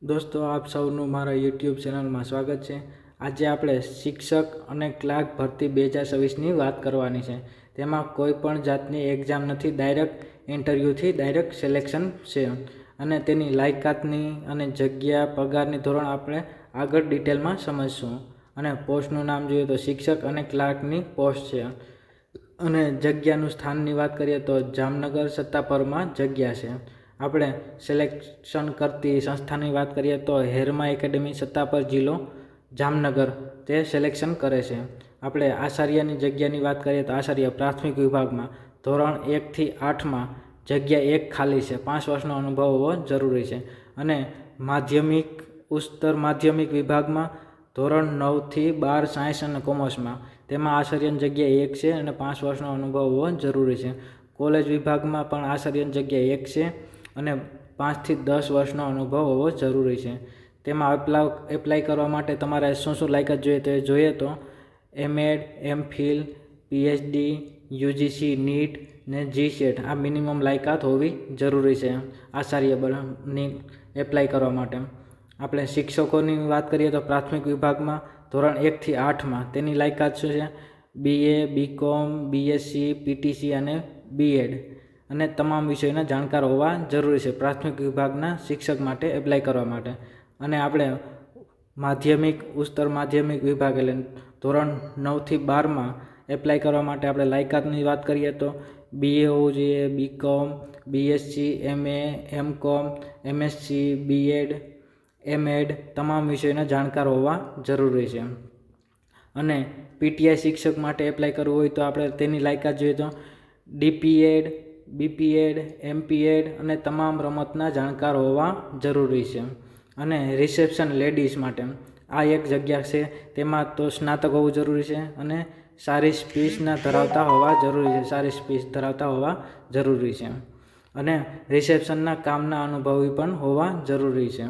दोस्तों आप સૌનું મારા યુટ્યુબ ચેનલમાં સ્વાગત છે। આજે આપણે શિક્ષક અને ક્લાર્ક ભરતી 2026ની વાત કરવાની છે। તેમાં કોઈ પણ જાતની એક્ઝામ નથી, ડાયરેક્ટ ઇન્ટરવ્યૂથી ડાયરેક્ટ સિલેક્શન છે અને તેની લાયકાતની અને જગ્યા પગારની ધોરણ આપણે આગળ ડિટેલમાં સમજશું। અને પોસ્ટનું નામ જોઈએ તો શિક્ષક અને ક્લાર્કની પોસ્ટ છે અને જગ્યાનું સ્થાનની વાત કરીએ તો જામનગર સત્તાપરમાં જગ્યા છે। આપણે સિલેક્શન કરતી સંસ્થાની વાત કરીએ તો હેરમા એકેડેમી સત્તાપર જિલ્લો જામનગર તે સિલેક્શન કરે છે। આપણે આચાર્યની જગ્યાની વાત કરીએ તો આચાર્ય પ્રાથમિક વિભાગમાં ધોરણ 1 થી 8માં જગ્યા 1 ખાલી છે। 5 વર્ષનો અનુભવ હોવો જરૂરી છે। અને માધ્યમિક ઉચ્ચતર માધ્યમિક વિભાગમાં ધોરણ 9 થી 12 સાયન્સ અને કોમર્સમાં તેમાં આચાર્યની જગ્યા 1 છે અને 5 વર્ષનો અનુભવ હોવો જરૂરી છે। કોલેજ વિભાગમાં પણ આચાર્યની જગ્યા 1 છે અને 5 થી 10 વર્ષનો અનુભવ હોવો જરૂરી છે। તેમાં એપ્લાય કરવા માટે તમારે શું લાયકાત જોઈએ તો જોઈએ તો MEd, MPhil, PhD, UGC, NET ને જીસેટ આ મિનિમમ લાયકાત હોવી જરૂરી છે આચાર્યની એપ્લાય કરવા માટે। આપણે શિક્ષકોની વાત કરીએ તો પ્રાથમિક વિભાગમાં ધોરણ 1 થી 8માં તેની લાયકાત શું છે? બીએ, બીકોમ, બીએસસી, પીટીસી અને બીએડ અને તમામ વિષયોના જાણકાર હોવા જરૂરી છે પ્રાથમિક વિભાગના શિક્ષક માટે એપ્લાય કરવા માટે। અને આપણે માધ્યમિક ઉચ્ચતર માધ્યમિક વિભાગ એટલે ધોરણ 9 થી 12માં એપ્લાય કરવા માટે આપણે લાયકાતની વાત કરીએ તો બીએ હોવું જોઈએ, BCom, BSc, MA, MCom, MSc, BEd, MEd તમામ વિષયોના જાણકાર હોવા જરૂરી છે। અને પીટીઆઈ શિક્ષક માટે એપ્લાય કરવું હોય તો આપણે તેની લાયકાત જોઈએ તો ડીપીએડ, બીપીએડ, એમપીએડ અને તમામ રમતના જાણકાર હોવા જરૂરી છે। અને રિસેપ્શન લેડીઝ માટે આ એક જગ્યા છે, તેમાં તો સ્નાતક હોવું જરૂરી છે અને સારી સ્પીચના ધરાવતા હોવા જરૂરી છે, સારી સ્પીચ ધરાવતા હોવા જરૂરી છે। અને રિસેપ્શનના કામના અનુભવી પણ હોવા જરૂરી છે।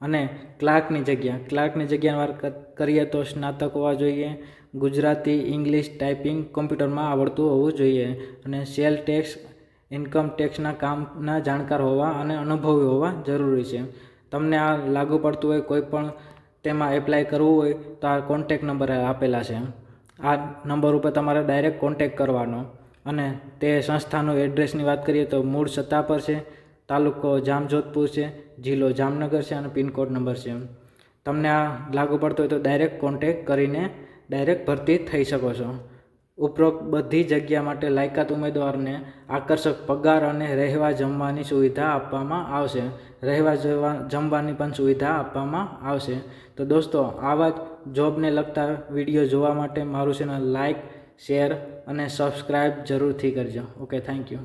અને ક્લાર્કની જગ્યાની વાત કરીએ તો સ્નાતક હોવા જોઈએ, ગુજરાતી, ઇંગ્લિશ, ટાઈપિંગ, કોમ્પ્યુટરમાં આવડતું હોવું જોઈએ અને સેલ ટેક્સ, ઇન્કમ ટેક્સના કામના જાણકાર હોવા અને અનુભવી હોવા જરૂરી છે। તમને આ લાગુ પડતું હોય, કોઈ પણ તેમાં એપ્લાય કરવું હોય તો આ કોન્ટેક નંબર આપેલા છે, આ નંબર ઉપર તમારે ડાયરેક્ટ કોન્ટેક કરવાનો। અને તે સંસ્થાનું એડ્રેસની વાત કરીએ તો મૂળ સત્તાપર છે, તાલુકો જામજોધપુર છે, જિલ્લો જામનગર છે અને પિનકોડ નંબર છે। તમને આ લાગુ પડતો હોય તો ડાયરેક્ટ કોન્ટેક કરીને ડાયરેક્ટ ભરતી થઈ શકો છો। ઉપરોક્ત બધી જગ્યા માટે લાયકાત ઉમેદવારને આકર્ષક પગાર અને રહેવા જમવાની સુવિધા આપવામાં આવશે, રહેવા જમવાની પણ સુવિધા આપવામાં આવશે। તો દોસ્તો આવા જ જોબને લગતા વિડીયો જોવા માટે મારું ચેનલ લાઇક, શેર અને સબસ્ક્રાઈબ જરૂરથી કરજો। Okay, thank you.